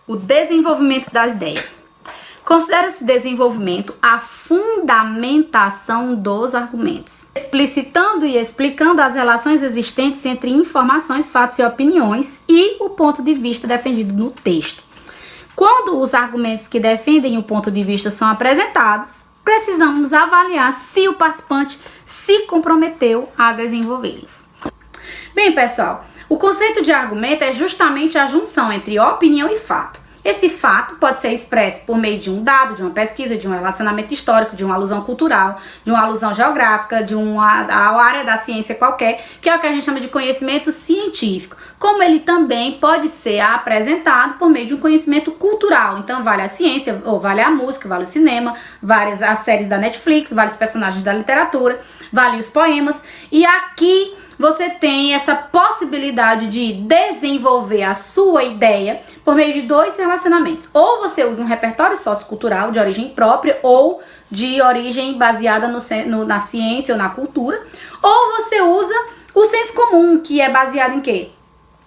O desenvolvimento da ideia. Considera-se desenvolvimento a fundamentação dos argumentos, explicitando e explicando as relações existentes entre informações, fatos e opiniões e o ponto de vista defendido no texto. Quando os argumentos que defendem o ponto de vista são apresentados, precisamos avaliar se o participante se comprometeu a desenvolvê-los. Bem, pessoal, o conceito de argumento é justamente a junção entre opinião e fato. Esse fato pode ser expresso por meio de um dado, de uma pesquisa, de um relacionamento histórico, de uma alusão cultural, de uma alusão geográfica, de uma área da ciência qualquer, que é o que a gente chama de conhecimento científico. Como ele também pode ser apresentado por meio de um conhecimento cultural. Então vale a ciência, ou vale a música, vale o cinema, várias as séries da Netflix, vários personagens da literatura, vale os poemas. E aqui você tem essa possibilidade de desenvolver a sua ideia por meio de dois relacionamentos. Ou você usa um repertório sociocultural de origem própria ou de origem baseada na ciência ou na cultura. Ou você usa o senso comum, que é baseado em quê?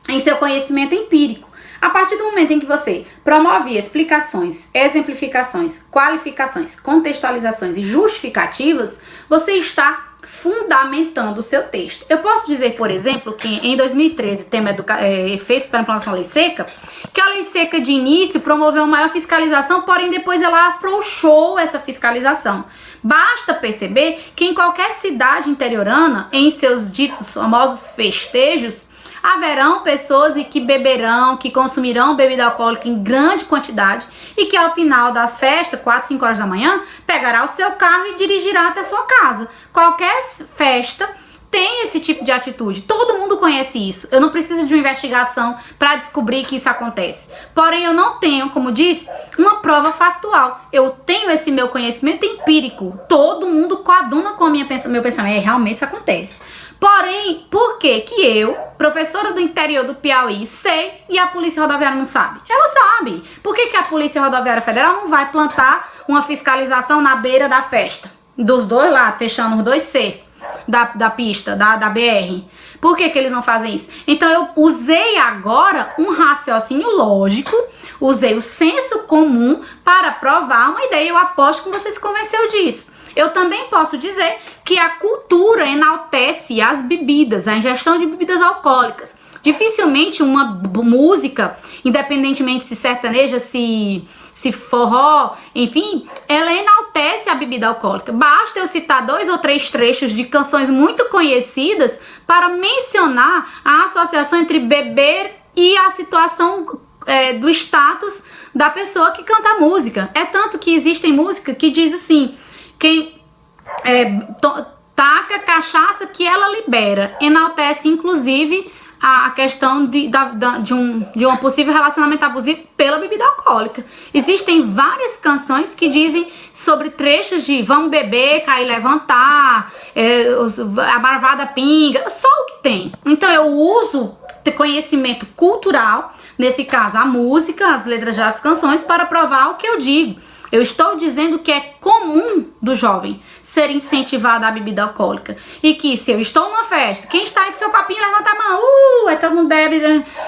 Em seu conhecimento empírico. A partir do momento em que você promove explicações, exemplificações, qualificações, contextualizações e justificativas, você está fundamentando o seu texto. Eu posso dizer, por exemplo, que em 2013, tema efeitos para a implantação da lei seca, que a lei seca de início promoveu uma maior fiscalização, porém depois ela afrouxou essa fiscalização. Basta perceber que em qualquer cidade interiorana, em seus ditos famosos festejos, haverão pessoas que beberão, que consumirão bebida alcoólica em grande quantidade e que ao final da festa, 4, 5 horas da manhã, pegará o seu carro e dirigirá até sua casa. Qualquer festa tem esse tipo de atitude. Todo mundo conhece isso. Eu não preciso de uma investigação para descobrir que isso acontece. Porém, eu não tenho, como disse, uma prova factual. Eu tenho esse meu conhecimento empírico. Todo mundo coaduna com meu pensamento. Realmente isso acontece. Porém, por que que eu, professora do interior do Piauí, sei e a Polícia Rodoviária não sabe? Ela sabe. Por que que a Polícia Rodoviária Federal não vai plantar uma fiscalização na beira da festa? Dos dois lados, fechando os dois cercos da pista, da BR. Por que que eles não fazem isso? Então eu usei agora um raciocínio lógico, usei o senso comum para provar uma ideia. Eu aposto que você se convenceu disso. Eu também posso dizer que a cultura enaltece as bebidas, a ingestão de bebidas alcoólicas. Dificilmente uma música, independentemente se sertaneja, se forró, enfim, ela enaltece a bebida alcoólica. Basta eu citar 2 ou 3 trechos de canções muito conhecidas para mencionar a associação entre beber e a situação do status da pessoa que canta a música. É tanto que existem músicas que diz assim: quem taca cachaça que ela libera, enaltece inclusive a questão de um possível relacionamento abusivo pela bebida alcoólica. Existem várias canções que dizem sobre trechos de vamos beber, cair, levantar, a marvada pinga, só o que tem. Então eu uso conhecimento cultural, nesse caso a música, as letras das canções, para provar o que eu digo. Eu estou dizendo que é comum do jovem ser incentivado à bebida alcoólica. E que se eu estou numa festa, quem está aí com seu copinho, levanta a mão. Aí todo mundo bebe.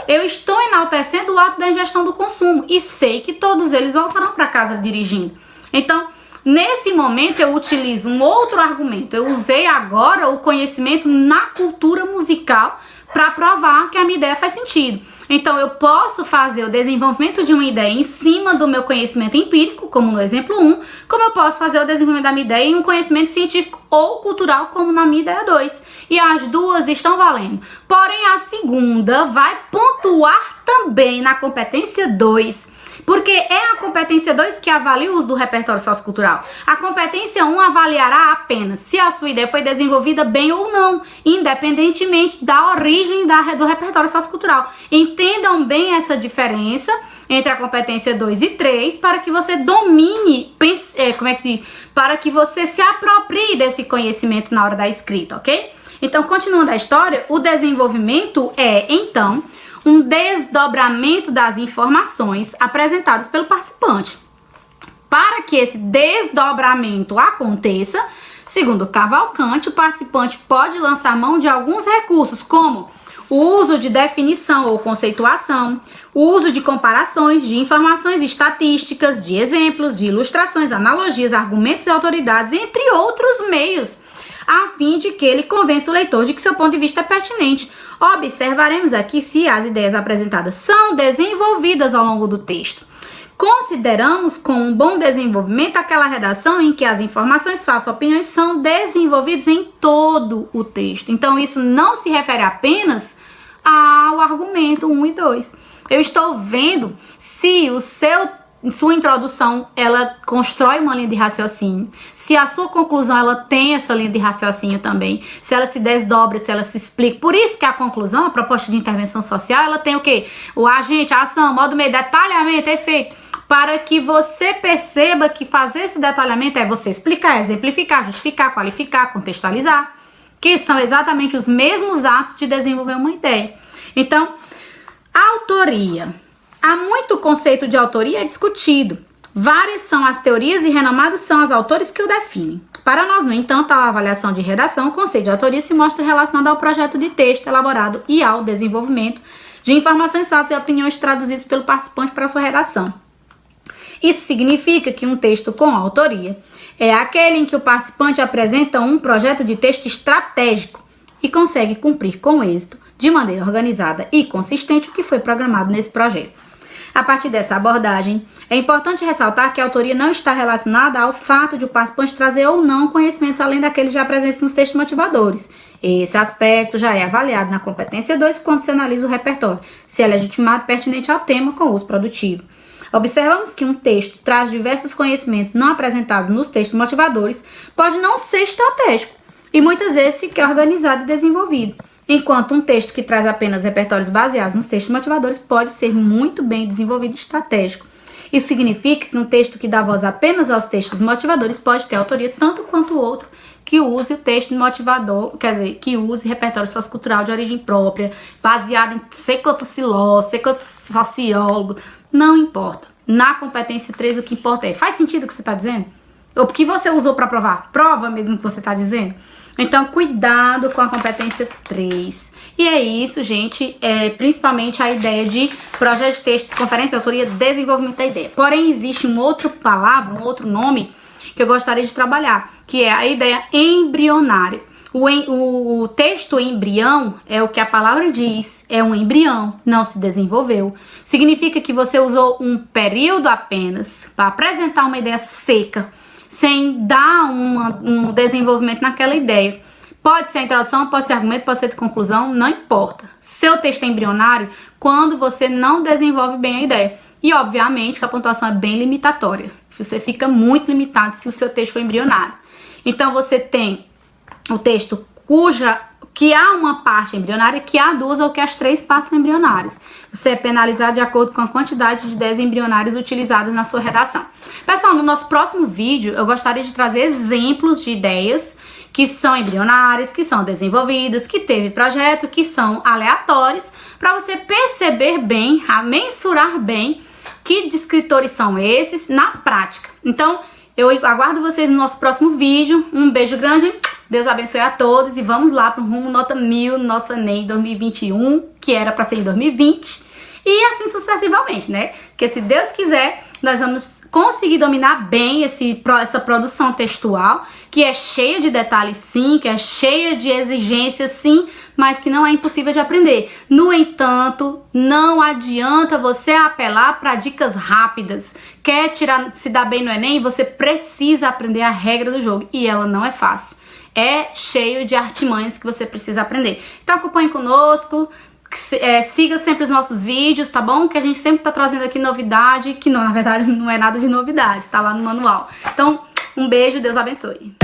Eu estou enaltecendo o ato da ingestão do consumo. E sei que todos eles voltarão para casa dirigindo. Então, nesse momento eu utilizo um outro argumento. Eu usei agora o conhecimento na cultura musical para provar que a minha ideia faz sentido. Então eu posso fazer o desenvolvimento de uma ideia em cima do meu conhecimento empírico, como no exemplo 1, como eu posso fazer o desenvolvimento da minha ideia em um conhecimento científico ou cultural, como na minha ideia 2. E as duas estão valendo. Porém, a segunda vai pontuar também na competência 2. Porque é a competência 2 que avalia o uso do repertório sociocultural. A competência 1 avaliará apenas se a sua ideia foi desenvolvida bem ou não, independentemente da origem do repertório sociocultural. Entendam bem essa diferença entre a competência 2 e 3 para que você domine, para que você se aproprie desse conhecimento na hora da escrita, ok? Então, continuando a história, o desenvolvimento é, então, um desdobramento das informações apresentadas pelo participante. Para que esse desdobramento aconteça, segundo Cavalcante, o participante pode lançar mão de alguns recursos, como o uso de definição ou conceituação, o uso de comparações, de informações estatísticas, de exemplos, de ilustrações, analogias, argumentos e autoridades, entre outros meios, a fim de que ele convença o leitor de que seu ponto de vista é pertinente. Observaremos aqui se as ideias apresentadas são desenvolvidas ao longo do texto. Consideramos com um bom desenvolvimento aquela redação em que as informações, fatos, opiniões são desenvolvidas em todo o texto. Então, isso não se refere apenas ao argumento 1 e 2. Eu estou vendo se sua introdução, ela constrói uma linha de raciocínio, se a sua conclusão, ela tem essa linha de raciocínio também, se ela se desdobra, se ela se explica. Por isso que a conclusão, a proposta de intervenção social, ela tem o quê? O agente, a ação, modo, meio, detalhamento, efeito, para que você perceba que fazer esse detalhamento é você explicar, exemplificar, justificar, qualificar, contextualizar, que são exatamente os mesmos atos de desenvolver uma ideia. Então, autoria. Há muito conceito de autoria discutido. Várias são as teorias e renomados são os autores que o definem. Para nós, no entanto, a avaliação de redação, o conceito de autoria se mostra relacionado ao projeto de texto elaborado e ao desenvolvimento de informações, fatos e opiniões traduzidos pelo participante para sua redação. Isso significa que um texto com autoria é aquele em que o participante apresenta um projeto de texto estratégico e consegue cumprir com êxito, de maneira organizada e consistente, o que foi programado nesse projeto. A partir dessa abordagem, é importante ressaltar que a autoria não está relacionada ao fato de o participante trazer ou não conhecimentos além daqueles já presentes nos textos motivadores. Esse aspecto já é avaliado na competência 2 quando se analisa o repertório, se é legitimado e pertinente ao tema com uso produtivo. Observamos que um texto traz diversos conhecimentos não apresentados nos textos motivadores, pode não ser estratégico e muitas vezes sequer organizado e desenvolvido, enquanto um texto que traz apenas repertórios baseados nos textos motivadores pode ser muito bem desenvolvido e estratégico. Isso significa que um texto que dá voz apenas aos textos motivadores pode ter autoria tanto quanto o outro que use o texto motivador, quer dizer, que use repertório sociocultural de origem própria, baseado em sei quantos filósofos, sei quantos sociólogos. Não importa. Na competência 3, o que importa é, faz sentido o que você está dizendo? Ou o que você usou para provar? Prova mesmo o que você está dizendo? Então, cuidado com a competência 3. E é isso, gente. Principalmente a ideia de projeto de texto, conferência de autoria, desenvolvimento da ideia. Porém, existe uma outra palavra, um outro nome que eu gostaria de trabalhar, que é a ideia embrionária. O texto embrião é o que a palavra diz, é um embrião, não se desenvolveu. Significa que você usou um período apenas para apresentar uma ideia seca, sem dar um desenvolvimento naquela ideia. Pode ser a introdução, pode ser argumento, pode ser de conclusão, não importa. Seu texto é embrionário quando você não desenvolve bem a ideia. E, obviamente, que a pontuação é bem limitatória. Você fica muito limitado se o seu texto for embrionário. Então, você tem o texto que há uma parte embrionária, que há 2 ou que as 3 partes são embrionárias. Você é penalizado de acordo com a quantidade de ideias embrionárias utilizadas na sua redação. Pessoal, no nosso próximo vídeo, eu gostaria de trazer exemplos de ideias que são embrionárias, que são desenvolvidas, que teve projeto, que são aleatórias, para você perceber bem, mensurar bem que descritores são esses na prática. Então, eu aguardo vocês no nosso próximo vídeo. Um beijo grande, Deus abençoe a todos e vamos lá para o rumo nota 1000 no nosso Enem 2021, que era para ser em 2020, e assim sucessivamente, né? Porque se Deus quiser, nós vamos conseguir dominar bem essa produção textual, que é cheia de detalhes sim, que é cheia de exigências sim, mas que não é impossível de aprender. No entanto, não adianta você apelar para dicas rápidas. Quer se dar bem no Enem, você precisa aprender a regra do jogo, e ela não é fácil. É cheio de artimanhas que você precisa aprender. Então acompanhe conosco, siga sempre os nossos vídeos, tá bom? Que a gente sempre tá trazendo aqui novidade, que não, na verdade não é nada de novidade, tá lá no manual. Então, um beijo, Deus abençoe.